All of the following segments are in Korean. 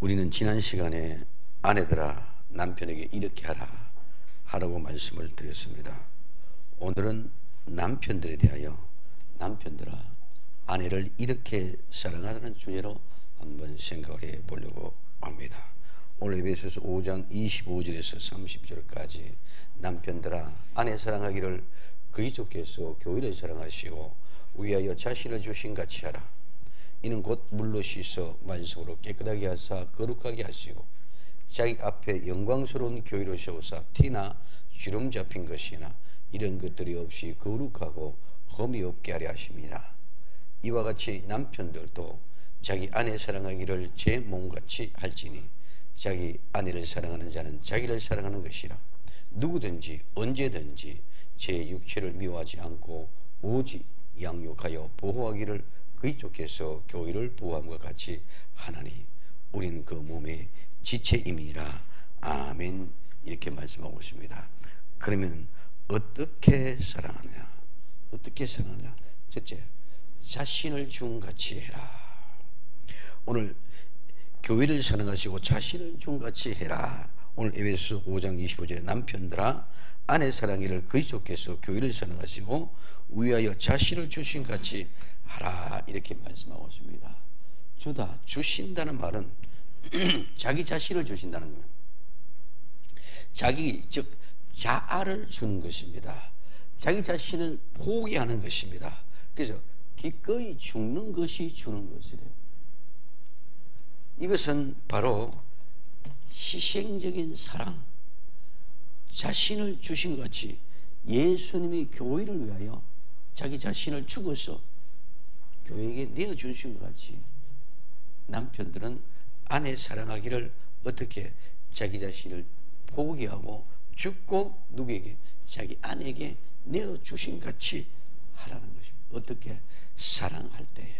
우리는 지난 시간에 아내들아 남편에게 이렇게 하라고 말씀을 드렸습니다. 오늘은 남편들에 대하여 남편들아 아내를 이렇게 사랑하라는 주제로 한번 생각을 해 보려고 합니다. 오늘 에베소서 5장 25절에서 30절까지 남편들아 아내 사랑하기를 그리스도께서 교회를 사랑하시고 위하여 자신을 주신 같이 하라. 이는 곧 물로 씻어 만성으로 깨끗하게 하사 거룩하게 하시고 자기 앞에 영광스러운 교회로 세우사 티나 주름 잡힌 것이나 이런 것들이 없이 거룩하고 흠이 없게 하려 하심이라. 이와 같이 남편들도 자기 아내 사랑하기를 제 몸같이 할지니 자기 아내를 사랑하는 자는 자기를 사랑하는 것이라. 누구든지 언제든지 제 육체를 미워하지 않고 오직 양육하여 보호하기를 그리스도께서 교회를 보호함과 같이 하나니 우리는 그 몸의 지체임이라. 아멘. 이렇게 말씀하고 있습니다. 그러면 어떻게 사랑하냐? 어떻게 사랑하냐? 첫째, 자신을 주같이 해라. 오늘 교회를 사랑하시고 자신을 주같이 해라. 오늘 에베소서 5장 25절에 남편들아 아내 사랑기를 그리스도께서 교회를 사랑하시고 위하여 자신을 주신 같이 하라. 이렇게 말씀하고 있습니다. 주다, 주신다는 말은 자기 자신을 주신다는 거예요. 자기, 즉 자아를 주는 것입니다. 자기 자신을 포기하는 것입니다. 그래서 기꺼이 죽는 것이 주는 것이래요. 이것은 바로 희생적인 사랑, 자신을 주신 것 같이 예수님이 교회를 위하여 자기 자신을 죽어서 교회에게 내어주신 것 같이 남편들은 아내 사랑하기를 어떻게 자기 자신을 포기하고 죽고 누구에게? 자기 아내에게 내어주신 같이 하라는 것입니다. 어떻게? 사랑할 때에.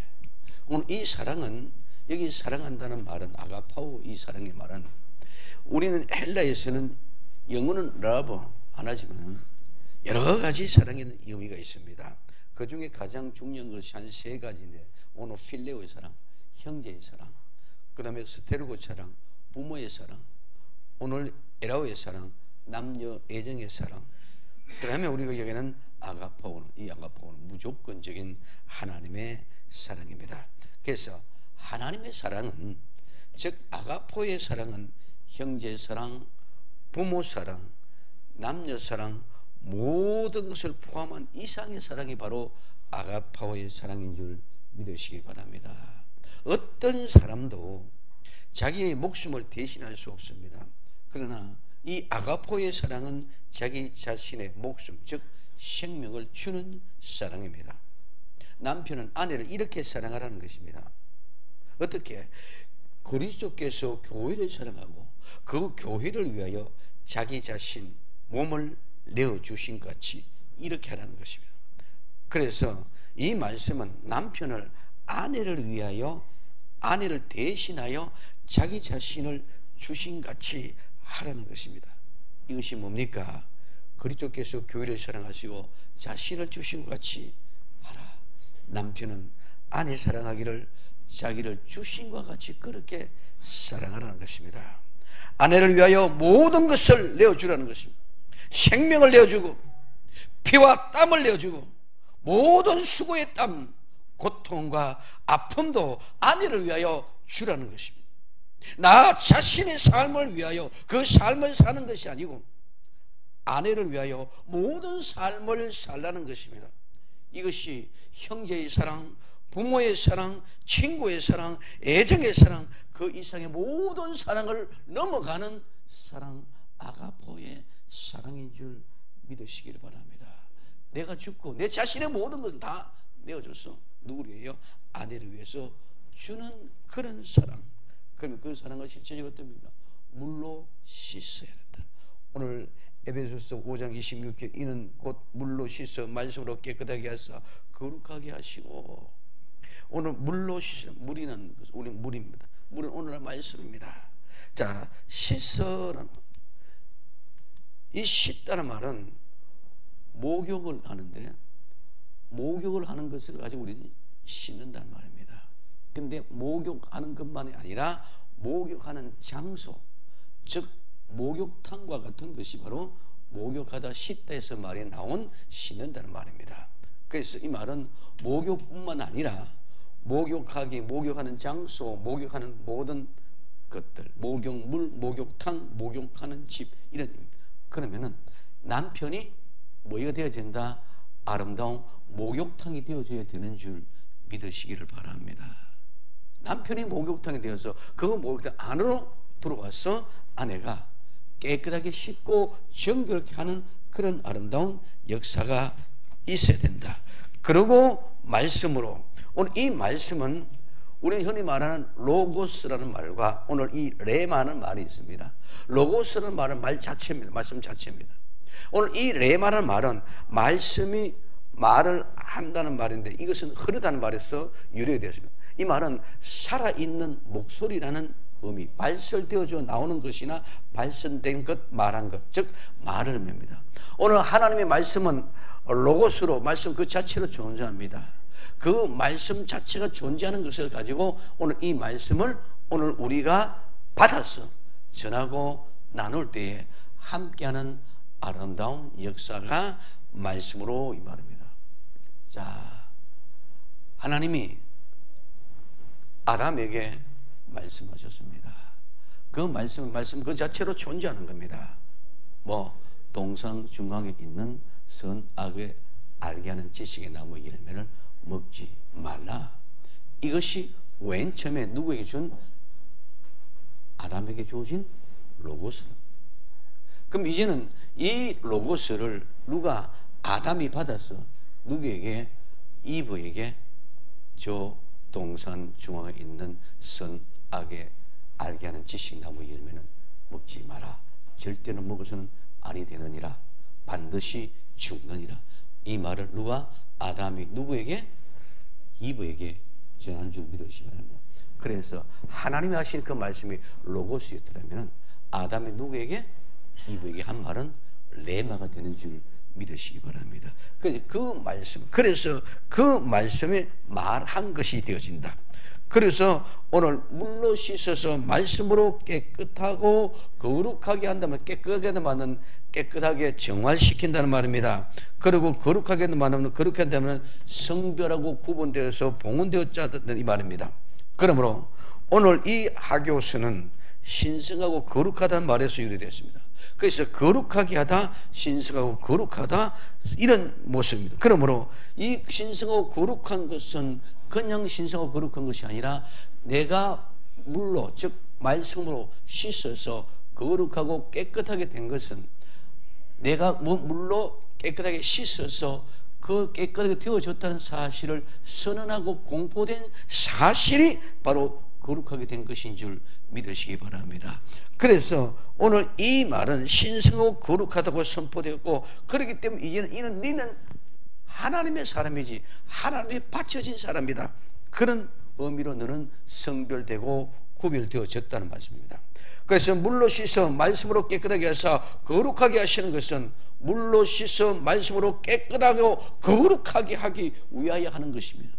오늘 이 사랑은, 여기 사랑한다는 말은 아가파오, 이 사랑의 말은 우리는 헬라에서는 영어는 러브 하나지만 여러 가지 사랑에는 의미가 있습니다. 그 중에 가장 중요한 것이 한 세 가지인데, 오늘 필레오의 사랑, 형제의 사랑, 그 다음에 스테르고 사랑, 부모의 사랑, 오늘 에라오의 사랑, 남녀 애정의 사랑, 그 다음에 우리가 여기는 아가파오는, 이 아가파오는 무조건적인 하나님의 사랑입니다. 그래서 하나님의 사랑은, 즉 아가포의 사랑은 형제 사랑, 부모 사랑, 남녀 사랑, 모든 것을 포함한 이상의 사랑이 바로 아가파오의 사랑인 줄 믿으시기 바랍니다. 어떤 사람도 자기의 목숨을 대신할 수 없습니다. 그러나 이 아가포의 사랑은 자기 자신의 목숨, 즉 생명을 주는 사랑입니다. 남편은 아내를 이렇게 사랑하라는 것입니다. 어떻게? 그리스도께서 교회를 사랑하고 그 교회를 위하여 자기 자신 몸을 내어주신 것 같이 이렇게 하라는 것입니다. 그래서 이 말씀은 남편을 아내를 위하여, 아내를 대신하여 자기 자신을 주신 같이 하라는 것입니다. 이것이 뭡니까? 그리스도께서 교회를 사랑하시고 자신을 주신 것 같이 하라. 남편은 아내 사랑하기를 자기를 주신 것 같이 그렇게 사랑하라는 것입니다. 아내를 위하여 모든 것을 내어주라는 것입니다. 생명을 내어주고 피와 땀을 내어주고 모든 수고의 땀, 고통과 아픔도 아내를 위하여 주라는 것입니다. 나 자신의 삶을 위하여 그 삶을 사는 것이 아니고 아내를 위하여 모든 삶을 살라는 것입니다. 이것이 형제의 사랑, 부모의 사랑, 친구의 사랑, 애정의 사랑, 그 이상의 모든 사랑을 넘어가는 사랑, 아가포의 사랑인 줄 믿으시길 바랍니다. 내가 죽고 내 자신의 모든 것을 다 내어줬어. 누구를 위해요? 아내를 위해서 주는 그런 사랑. 그러면 그 사랑을 실제적으로 어떻습니까? 물로 씻어야 된다. 오늘 에베소서 5장 26절 이는 곧 물로 씻어 말씀으로 깨끗하게 하사 거룩하게 하시고. 오늘 물로 씻어, 물이는 우리 물입니다. 물은 오늘날 말씀입니다. 자, 씻어라는, 이 씻다는 말은 목욕을 하는데, 목욕을 하는 것을 가지고 우리는 씻는다는 말입니다. 근데 목욕하는 것만이 아니라 목욕하는 장소, 즉 목욕탕과 같은 것이 바로 목욕하다 씻다에서 말이 나온 씻는다는 말입니다. 그래서 이 말은 목욕뿐만 아니라 목욕하는 장소, 목욕하는 모든 것들, 목욕물, 목욕탕, 목욕하는 집, 이런 의미입니다. 그러면은 남편이 뭐가 되어야 된다? 아름다운 목욕탕이 되어줘야 되는 줄 믿으시기를 바랍니다. 남편이 목욕탕이 되어서 그 목욕탕 안으로 들어와서 아내가 깨끗하게 씻고 정결케 하는 그런 아름다운 역사가 있어야 된다. 그리고 말씀으로, 오늘 이 말씀은 우리 흔히 말하는 로고스라는 말과 오늘 이 레마는 말이 있습니다. 로고스라는 말은 말 자체입니다. 말씀 자체입니다. 오늘 이 레마라는 말은 말씀이 말을 한다는 말인데 이것은 흐르다는 말에서 유래가 되었습니다. 이 말은 살아있는 목소리라는 의미, 발설되어져 나오는 것이나 발설된 것, 말한 것, 즉 말을 의미합니다. 오늘 하나님의 말씀은 로고스로, 말씀 그 자체로 존재합니다. 그 말씀 자체가 존재하는 것을 가지고 오늘 이 말씀을 오늘 우리가 받아서 전하고 나눌 때에 함께하는 아름다운 역사가 말씀으로 이 말입니다. 자, 하나님이 아담에게 말씀하셨습니다. 그 말씀 그 자체로 존재하는 겁니다. 동상 중앙에 있는 선악을 알게 하는 지식의 나무 열매를 먹지 말라. 이것이 맨 처음에 누구에게 준? 아담에게 주어진 로고스. 그럼 이제는 이 로고스를 누가 아담이 받아서 누구에게? 이브에게 저 동산 중앙에 있는 선악에 알게 하는 지식나무 열매는 먹지 마라. 절대로 먹어서는 아니 되느니라. 반드시 죽느니라. 이 말을 누가? 아담이 누구에게? 이브에게 전한 줄 믿으시기 바랍니다. 그래서 하나님이 하신 그 말씀이 로고스였더라면 아담이 누구에게? 이브에게 한 말은 레마가 되는 줄 믿으시기 바랍니다. 그래서 그 말씀이 말한 것이 되어진다. 그래서 오늘 물로 씻어서 말씀으로 깨끗하고 거룩하게 한다면, 깨끗하게 한다면 깨끗하게 정화시킨다는 말입니다. 그리고 거룩하게 한다면, 거룩하게 한다면 성별하고 구분되어서 봉헌되었다는 이 말입니다. 그러므로 오늘 이 하교서는 신성하고 거룩하다는 말에서 유래되었습니다. 그래서 거룩하게 하다, 신성하고 거룩하다, 이런 모습입니다. 그러므로 이 신성하고 거룩한 것은 그냥 신성하고 거룩한 것이 아니라 내가 물로, 즉 말씀으로 씻어서 거룩하고 깨끗하게 된 것은 내가 물로 깨끗하게 씻어서 그 깨끗하게 되어졌다는 사실을 선언하고 공포된 사실이 바로 거룩하게 된 것인 줄 믿으시기 바랍니다. 그래서 오늘 이 말은 신성하고 거룩하다고 선포되었고, 그렇기 때문에 이제는 너는 하나님의 사람이지, 하나님이 바쳐진 사람이다. 그런 의미로 너는 성별되고 구별되어졌다는 말씀입니다. 그래서 물로 씻어 말씀으로 깨끗하게 해서 거룩하게 하시는 것은 물로 씻어 말씀으로 깨끗하고 거룩하게 하기 위하여 하는 것입니다.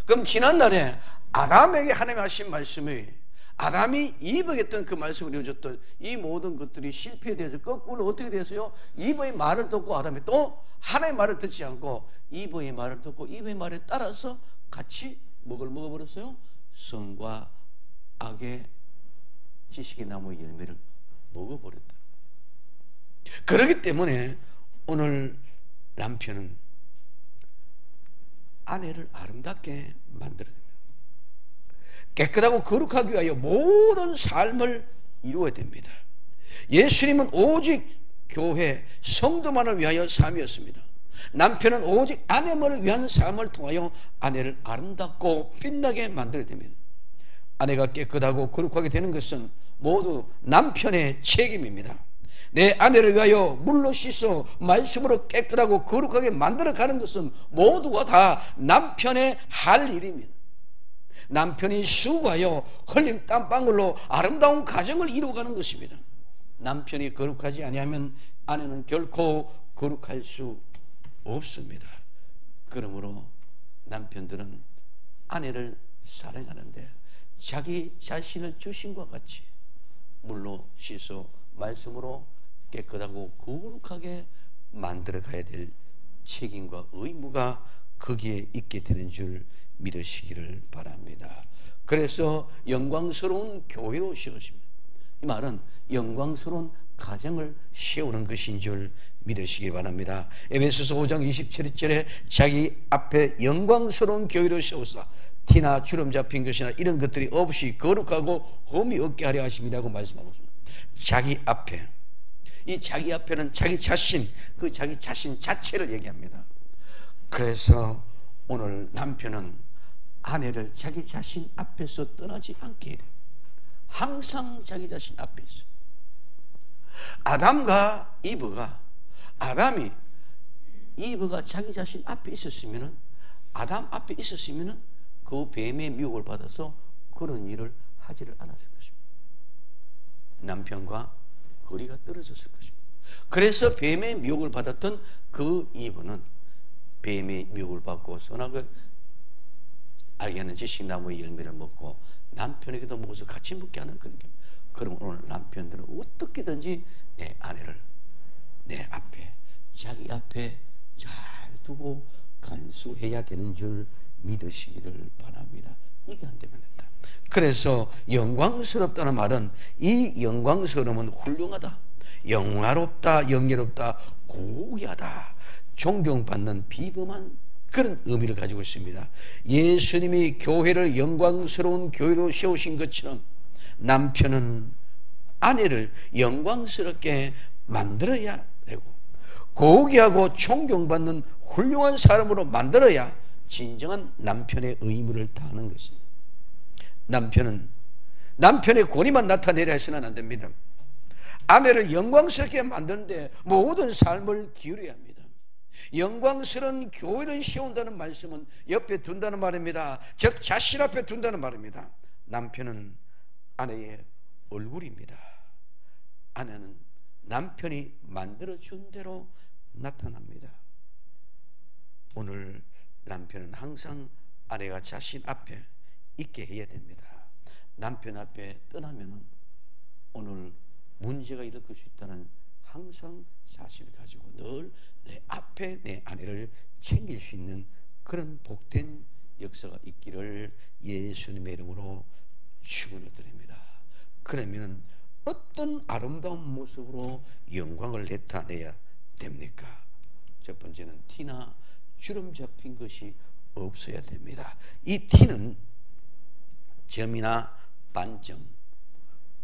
그럼 지난날에 아담에게 하나님이 하신 말씀이, 아담이 이브에게 했던 그 말씀을 이어졌던 이 모든 것들이 실패에 대해서 거꾸로 어떻게 됐어요? 이브의 말을 듣고 아담이 또 하나님의 말을 듣지 않고 이브의 말을 듣고 이브의 말에 따라서 같이 먹어버렸어요? 선과 악의 지식의 나무 열매를 먹어버렸다. 그렇기 때문에 오늘 남편은 아내를 아름답게 만들어야 됩니다. 깨끗하고 거룩하기 위하여 모든 삶을 이루어야 됩니다. 예수님은 오직 교회, 성도만을 위하여 삶이었습니다. 남편은 오직 아내만을 위한 삶을 통하여 아내를 아름답고 빛나게 만들어야 됩니다. 아내가 깨끗하고 거룩하게 되는 것은 모두 남편의 책임입니다. 내 아내를 위하여 물로 씻어 말씀으로 깨끗하고 거룩하게 만들어가는 것은 모두가 다 남편의 할 일입니다. 남편이 수고하여 흘린 땀방울로 아름다운 가정을 이루어가는 것입니다. 남편이 거룩하지 아니하면 아내는 결코 거룩할 수 없습니다. 그러므로 남편들은 아내를 사랑하는데 자기 자신을 주신과 같이 물로 씻어 말씀으로 깨끗하고 거룩하게 만들어 가야 될 책임과 의무가 거기에 있게 되는 줄 믿으시기를 바랍니다. 그래서 영광스러운 교회로 세우십니다. 이 말은 영광스러운 가정을 세우는 것인 줄 믿으시기 바랍니다. 에베소서 5장 27절에 자기 앞에 영광스러운 교회로 세우사 티나 주름 잡힌 것이나 이런 것들이 없이 거룩하고 흠이 없게 하려 하십니다고 말씀하고 있습니다. 자기 앞에, 이 자기 앞에는 자기 자신, 그 자기 자신 자체를 얘기합니다. 그래서 오늘 남편은 아내를 자기 자신 앞에서 떠나지 않게 해야 돼요. 항상 자기 자신 앞에 있어요. 아담이 이브가 자기 자신 앞에 있었으면은, 아담 앞에 있었으면은 그 뱀의 미혹을 받아서 그런 일을 하지를 않았을 것입니다. 남편과 거리가 떨어졌을 것입니다. 그래서 뱀의 미혹을 받았던 그 이브는 뱀의 미혹을 받고 선악을 알게 하는 지식나무의 열매를 먹고 남편에게도 먹어서 같이 먹게 하는 그런 게. 그럼 오늘 남편들은 어떻게든지 내 아내를 내 앞에, 자기 앞에 잘 두고 간수해야 되는 줄 믿으시기를 바랍니다. 이게 안 되면 된다. 그래서 영광스럽다는 말은, 이 영광스러움은 훌륭하다, 영화롭다, 영예롭다, 고귀하다, 존경받는 비범한 그런 의미를 가지고 있습니다. 예수님이 교회를 영광스러운 교회로 세우신 것처럼 남편은 아내를 영광스럽게 만들어야 되고 고귀하고 존경받는 훌륭한 사람으로 만들어야 진정한 남편의 의무를 다하는 것입니다. 남편은 남편의 권위만 나타내려 해서는 안 됩니다. 아내를 영광스럽게 만드는데 모든 삶을 기울여야 합니다. 영광스러운 교회를 세운다는 말씀은 옆에 둔다는 말입니다. 즉 자신 앞에 둔다는 말입니다. 남편은 아내의 얼굴입니다. 아내는 남편이 만들어준 대로 나타납니다. 오늘 남편은 항상 아내가 자신 앞에 있게 해야 됩니다. 남편 앞에 떠나면 오늘 문제가 일어날 수 있다는 항상 사실을 가지고 늘 내 앞에 내 아내를 챙길 수 있는 그런 복된 역사가 있기를 예수님의 이름으로 축원을 드립니다. 그러면 어떤 아름다운 모습으로 영광을 나타내야 됩니까? 첫 번째는 티나 주름 잡힌 것이 없어야 됩니다. 이 티는 점이나 반점,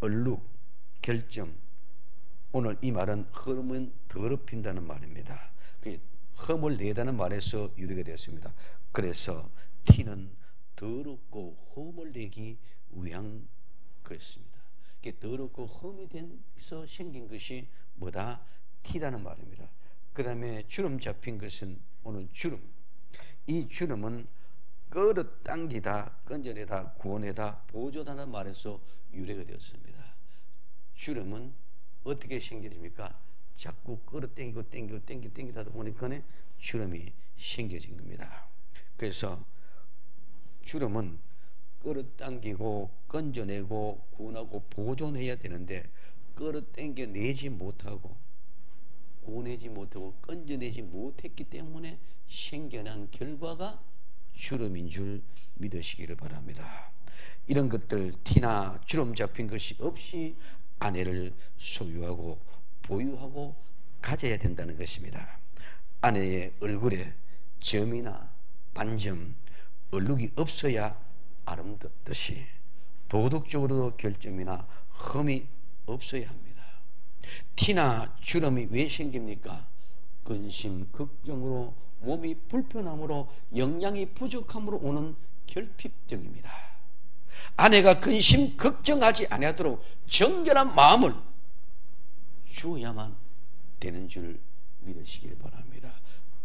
얼룩, 결점, 오늘 이 말은 흠은 더럽힌다는 말입니다. 흠을 내다는 말에서 유래가 되었습니다. 그래서 티는 더럽고 흠을 내기 위한 것입니다. 더럽고 흠이 돼서 생긴 것이 뭐다? 티다는 말입니다. 그 다음에 주름 잡힌 것은 오늘 주름, 이 주름은 끌어당기다, 건져내다, 구원내다, 보존하는 말에서 유래가 되었습니다. 주름은 어떻게 생겨집니까? 자꾸 끌어당기고 당기다 보니까 주름이 생겨진 겁니다. 그래서 주름은 끌어당기고 건져내고 구원하고 보존해야 되는데 끌어당겨내지 못하고 구원하지 못하고 건져내지 못했기 때문에 생겨난 결과가 주름인 줄 믿으시기를 바랍니다. 이런 것들, 티나 주름 잡힌 것이 없이 아내를 소유하고 보유하고 가져야 된다는 것입니다. 아내의 얼굴에 점이나 반점, 얼룩이 없어야 아름답듯이 도덕적으로도 결점이나 흠이 없어야 합니다. 티나 주름이 왜 생깁니까? 근심, 걱정으로, 몸이 불편함으로, 영양이 부족함으로 오는 결핍증입니다. 아내가 근심, 걱정하지 아니하도록 정결한 마음을 주어야만 되는 줄 믿으시길 바랍니다.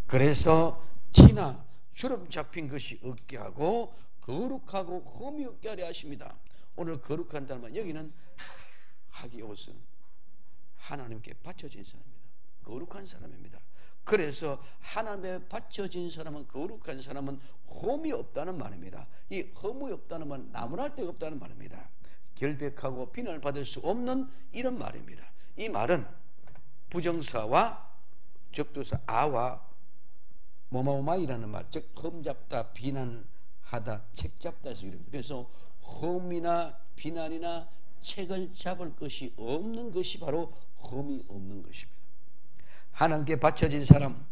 그래서 티나 주름 잡힌 것이 없게 하고 거룩하고 흠이 없게 하려 하십니다. 오늘 거룩한다는 말, 여기는 하기옷은 하나님께 바쳐진 사람입니다. 거룩한 사람입니다. 그래서 하나님에 바쳐진 사람은, 거룩한 사람은 흠이 없다는 말입니다. 이 흠이 없다는 말은 나무랄 데가 없다는 말입니다. 결백하고 비난을 받을 수 없는 이런 말입니다. 이 말은 부정사와 접두사 아와 뭐뭐마이라는 말, 즉 흠잡다, 비난하다, 책잡다 해서 이릅니다. 그래서 흠이나 비난이나 책을 잡을 것이 없는 것이 바로 흠이 없는 것입니다. 하나님께 바쳐진 사람,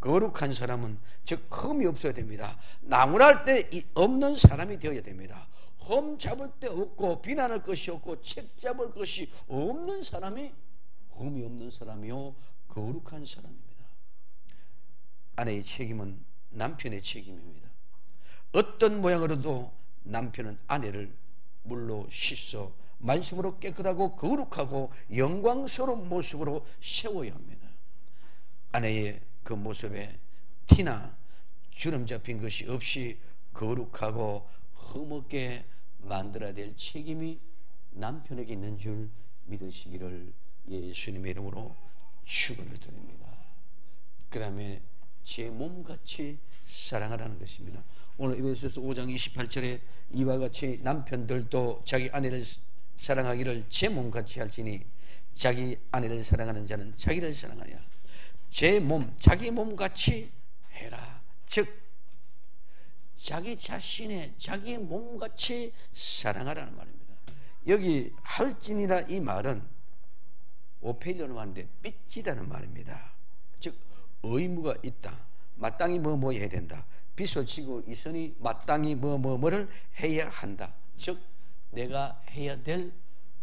거룩한 사람은 즉 흠이 없어야 됩니다. 나무랄 데 없는 사람이 되어야 됩니다. 흠 잡을 데 없고 비난할 것이 없고 책 잡을 것이 없는 사람이 흠이 없는 사람이요 거룩한 사람입니다. 아내의 책임은 남편의 책임입니다. 어떤 모양으로도 남편은 아내를 물로 씻어 말씀으로 깨끗하고 거룩하고 영광스러운 모습으로 세워야 합니다. 아내의 그 모습에 티나 주름 잡힌 것이 없이 거룩하고 흠없게 만들어야 될 책임이 남편에게 있는 줄 믿으시기를 예수님의 이름으로 축원을 드립니다. 그 다음에 제 몸같이 사랑하라는 것입니다. 오늘 에베소서 5장 28절에 이와 같이 남편들도 자기 아내를 사랑하기를 제 몸같이 할지니 자기 아내를 사랑하는 자는 자기를 사랑하여 제 몸, 자기 몸같이 해라. 즉 자기 자신의 자기 몸같이 사랑하라는 말입니다. 여기 할진이라 이 말은 오페일러로 하는데 빚지다는 말입니다. 즉 의무가 있다. 마땅히 뭐 해야 된다. 빚을 지고 있으니 마땅히 뭐를 해야 한다. 즉 내가 해야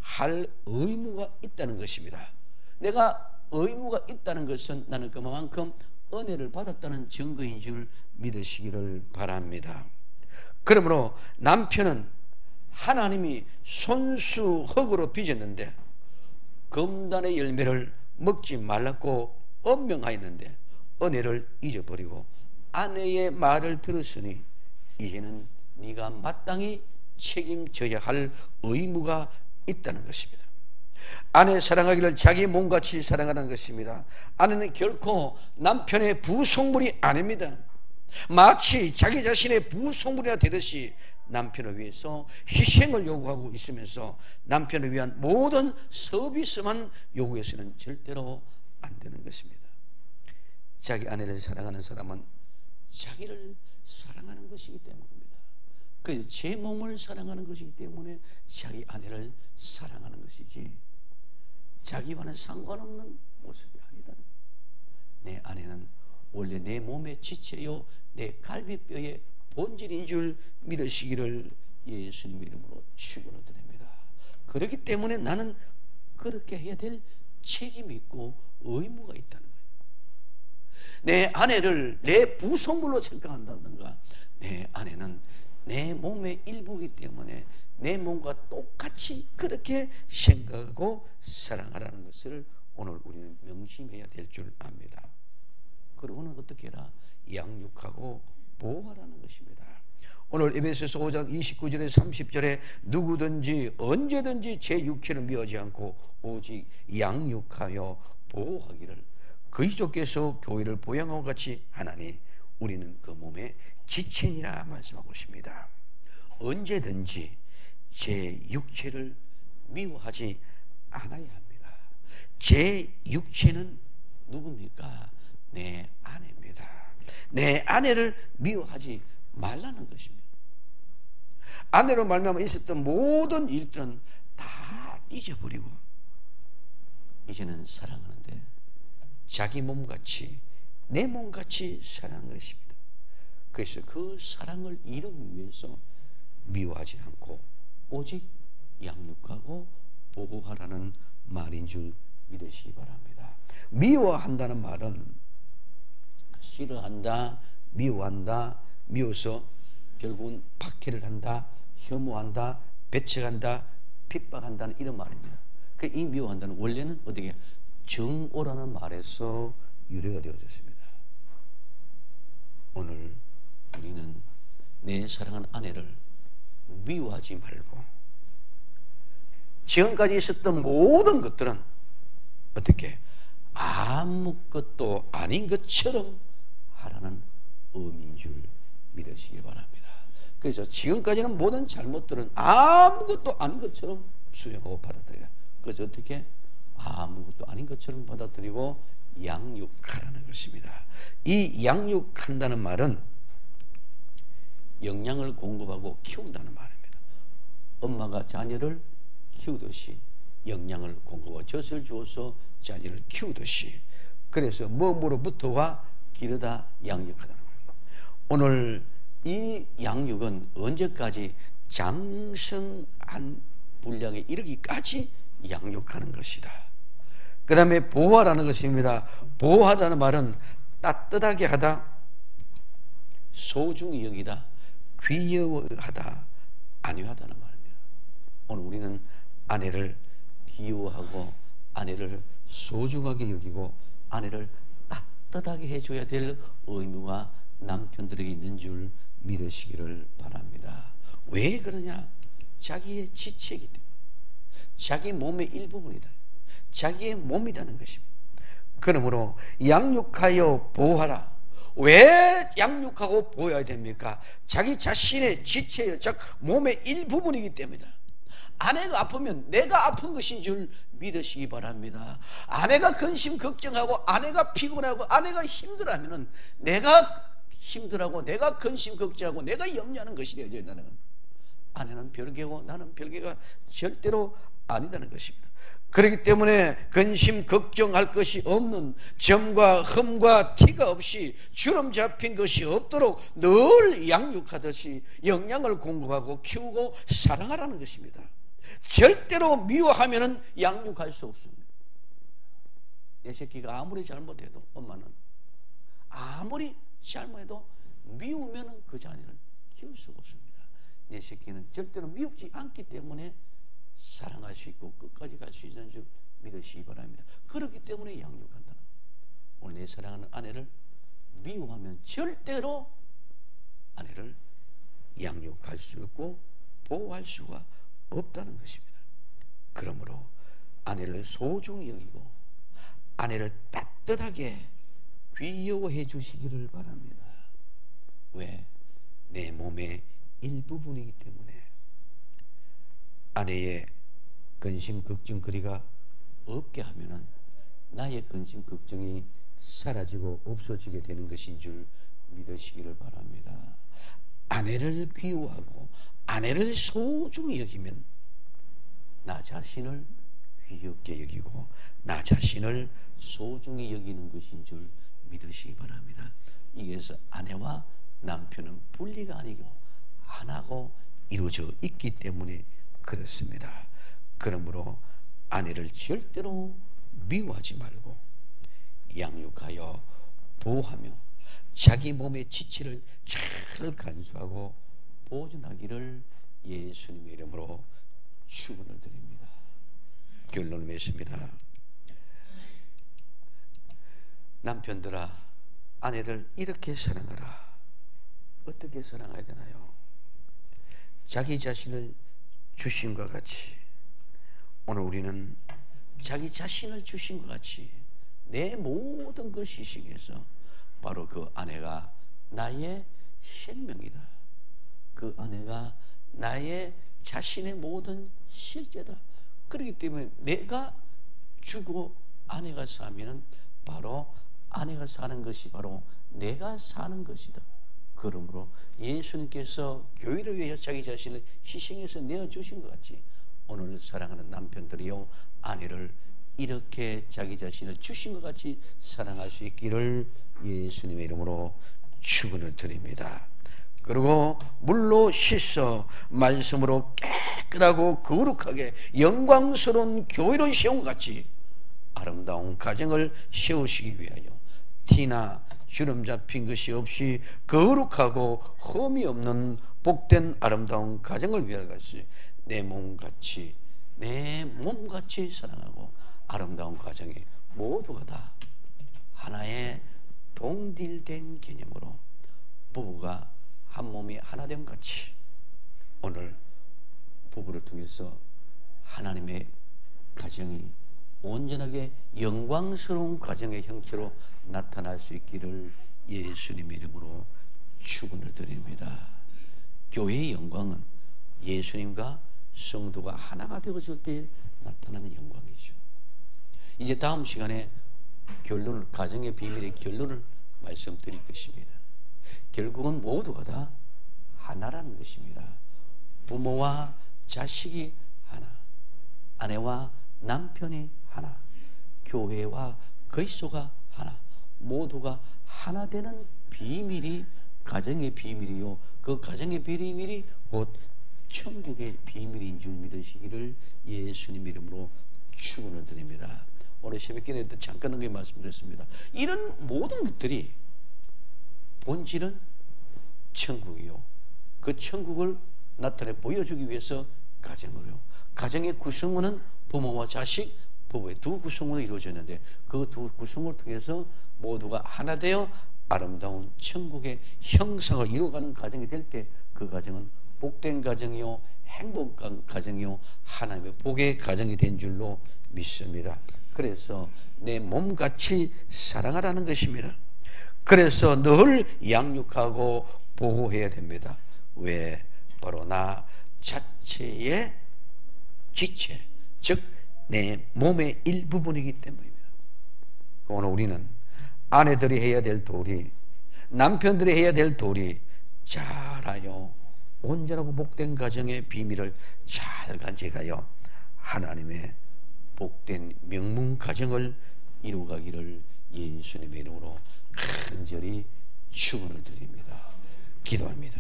할 의무가 있다는 것입니다. 내가 의무가 있다는 것은 나는 그만큼 은혜를 받았다는 증거인 줄 믿으시기를 바랍니다. 그러므로 남편은 하나님이 손수 흙으로 빚었는데 금단의 열매를 먹지 말라고 엄명하였는데 은혜를 잊어버리고 아내의 말을 들었으니 이제는 네가 마땅히 책임져야 할 의무가 있다는 것입니다. 아내 사랑하기를 자기 몸같이 사랑하는 것입니다. 아내는 결코 남편의 부속물이 아닙니다. 마치 자기 자신의 부속물이나 되듯이 남편을 위해서 희생을 요구하고 있으면서 남편을 위한 모든 서비스만 요구해서는 절대로 안 되는 것입니다. 자기 아내를 사랑하는 사람은 자기를 사랑하는 것이기 때문입니다. 그 제 몸을 사랑하는 것이기 때문에 자기 아내를 사랑하는 것이지 자기와는 상관없는 모습이 아니다. 내 아내는 원래 내 몸의 지체요 내 갈비뼈의 본질인 줄 믿으시기를 예수님의 이름으로 축원을 드립니다. 그렇기 때문에 나는 그렇게 해야 될 책임이 있고 의무가 있다는 거예요. 내 아내를 내 부속물로 생각한다든가 내 아내는 내 몸의 일부이기 때문에 내 몸과 똑같이 그렇게 생각하고 사랑하라는 것을 오늘 우리는 명심해야 될 줄 압니다. 그리고는 어떻게 해라? 양육하고 보호하라는 것입니다. 오늘 에베소서 5장 29절에 30절에 누구든지 언제든지 제 육체를 미워하지 않고 오직 양육하여 보호하기를 그리스도께서 교회를 보양함과 같이 하나니 우리는 그 몸의 지체니라 말씀하고 있습니다. 언제든지 제 육체를 미워하지 않아야 합니다. 제 육체는 누굽니까? 내 아내입니다. 내 아내를 미워하지 말라는 것입니다. 아내로 말미암아 있었던 모든 일들은 다 잊어버리고 이제는 사랑하는데 자기 몸같이 내 몸같이 사랑하는 것입니다. 그래서 그 사랑을 이루기 위해서 미워하지 않고 오직 양육하고 보호하라는 말인 줄 믿으시기 바랍니다. 미워한다는 말은 싫어한다, 미워한다, 미워서 결국은 박해를 한다, 혐오한다, 배척한다, 핍박한다는 이런 말입니다. 이 미워한다는 원래는 어떻게 정오라는 말에서 유래가 되어졌습니다. 오늘 우리는 내 사랑하는 아내를 미워하지 말고 지금까지 있었던 모든 것들은 어떻게 아무것도 아닌 것처럼 하라는 의미인 줄 믿으시기 바랍니다. 그래서 지금까지는 모든 잘못들은 아무것도 아닌 것처럼 수용하고 받아들여라. 그래서 어떻게? 아무것도 아닌 것처럼 받아들이고 양육하라는 것입니다. 이 양육한다는 말은 영양을 공급하고 키운다는 말입니다. 엄마가 자녀를 키우듯이 영양을 공급하고 젖을 주어서 자녀를 키우듯이, 그래서 몸으로부터와 기르다 양육하다는 거예요. 오늘 이 양육은 언제까지? 장성한 분량에 이르기까지 양육하는 것이다. 그 다음에 보호하라는 것입니다. 보호하다는 말은 따뜻하게 하다, 소중히 여기다, 귀여워하다, 안위하다는 말입니다. 오늘 우리는 아내를 귀여워하고 아내를 소중하게 여기고 아내를 따뜻하게 해줘야 될 의무가 남편들에게 있는 줄 믿으시기를 바랍니다. 왜 그러냐? 자기의 지체이기 때문에, 자기 몸의 일부분이다, 자기의 몸이라는 것입니다. 그러므로 양육하여 보호하라. 왜 양육하고 보호해야 됩니까? 자기 자신의 지체예요. 즉 몸의 일부분이기 때문이다. 아내가 아프면 내가 아픈 것인 줄 믿으시기 바랍니다. 아내가 근심 걱정하고 아내가 피곤하고 아내가 힘들어하면 내가 힘들어하고 내가 근심 걱정하고 내가 염려하는 것이 되어야 된다는 것. 아내는 별개고 나는 별개가 절대로 아니다는 것입니다. 그렇기 때문에 근심 걱정할 것이 없는, 점과 흠과 티가 없이 주름 잡힌 것이 없도록 늘 양육하듯이 영양을 공급하고 키우고 사랑하라는 것입니다. 절대로 미워하면 양육할 수 없습니다. 내 새끼가 아무리 잘못해도, 엄마는 아무리 잘못해도 미우면 그 자녀를 키울 수가 없습니다. 내 새끼는 절대로 미우지 않기 때문에 사랑할 수 있고 끝까지 갈 수 있는 줄 믿으시기 바랍니다. 그렇기 때문에 양육한다. 오늘 내 사랑하는 아내를 미워하면 절대로 아내를 양육할 수 없고 보호할 수가 없다는 것입니다. 그러므로 아내를 소중히 여기고 아내를 따뜻하게 귀여워해 주시기를 바랍니다. 왜? 내 몸의 일부분이기 때문에. 아내의 근심 걱정거리가 없게 하면은 나의 근심 걱정이 사라지고 없어지게 되는 것인 줄 믿으시기를 바랍니다. 아내를 귀여워하고 아내를 소중히 여기면 나 자신을 귀엽게 여기고 나 자신을 소중히 여기는 것인 줄 믿으시기 바랍니다. 이게서 아내와 남편은 분리가 아니고 하나고 이루어져 있기 때문에 그렇습니다. 그러므로 아내를 절대로 미워하지 말고 양육하여 보호하며 자기 몸의 지체를 잘 간수하고 보존하기를 예수님의 이름으로 축원을 드립니다. 결론을 맺습니다. 남편들아, 아내를 이렇게 사랑하라. 어떻게 사랑해야 되나요? 자기 자신을 주심과 같이, 오늘 우리는 자기 자신을 주심과 같이 내 모든 것이 시기해서 바로 그 아내가 나의 생명이다. 그 아내가 나의 자신의 모든 실제다. 그렇기 때문에 내가 주고 아내가 사면 바로 아내가 사는 것이 바로 내가 사는 것이다. 그러므로 예수님께서 교회를 위해 자기 자신을 희생해서 내어주신 것 같이 오늘 사랑하는 남편들이요, 아내를 이렇게 자기 자신을 주신 것 같이 사랑할 수 있기를 예수님의 이름으로 축원을 드립니다. 그리고 물로 씻어 말씀으로 깨끗하고 거룩하게 영광스러운 교회를 세운 것 같이 아름다운 가정을 세우시기 위하여 티나 주름 잡힌 것이 없이 거룩하고 흠이 없는 복된 아름다운 가정을 위할 것이 내 몸같이 사랑하고 아름다운 가정이 모두가 다 하나의 동딜된 개념으로 부부가 한 몸이 하나됨 같이 오늘 부부를 통해서 하나님의 가정이 온전하게 영광스러운 가정의 형체로 나타날 수 있기를 예수님의 이름으로 축원을 드립니다. 교회의 영광은 예수님과 성도가 하나가 되어질 때 나타나는 영광이죠. 이제 다음 시간에 결론을, 가정의 비밀의 결론을 말씀드릴 것입니다. 결국은 모두가 다 하나라는 것입니다. 부모와 자식이 하나, 아내와 남편이 하나, 교회와 그리스도가 하나, 모두가 하나 되는 비밀이 가정의 비밀이요, 그 가정의 비밀이 곧 천국의 비밀인 줄 믿으시기를 예수님 이름으로 축원을 드립니다. 오늘 새벽기도에 잠깐 넘게 말씀드렸습니다. 이런 모든 것들이 본질은 천국이요, 그 천국을 나타내 보여주기 위해서 가정으로요, 가정의 구성원은 부모와 자식, 부부의 두 구성으로 이루어졌는데 그 두 구성을 통해서 모두가 하나 되어 아름다운 천국의 형상을 이루어가는 가정이 될 때 그 가정은 복된 가정이요, 행복한 가정이요, 하나님의 복의 가정이 된 줄로 믿습니다. 그래서 내 몸같이 사랑하라는 것입니다. 그래서 늘 양육하고 보호해야 됩니다. 왜? 바로 나 자체의 지체, 즉 내 몸의 일부분이기 때문입니다. 오늘 우리는 아내들이 해야 될 도리, 남편들이 해야 될 도리, 잘하여 온전하고 복된 가정의 비밀을 잘 간직하여 하나님의 복된 명문 가정을 이루어가기를 예수님의 이름으로 간절히 축원을 드립니다. 기도합니다.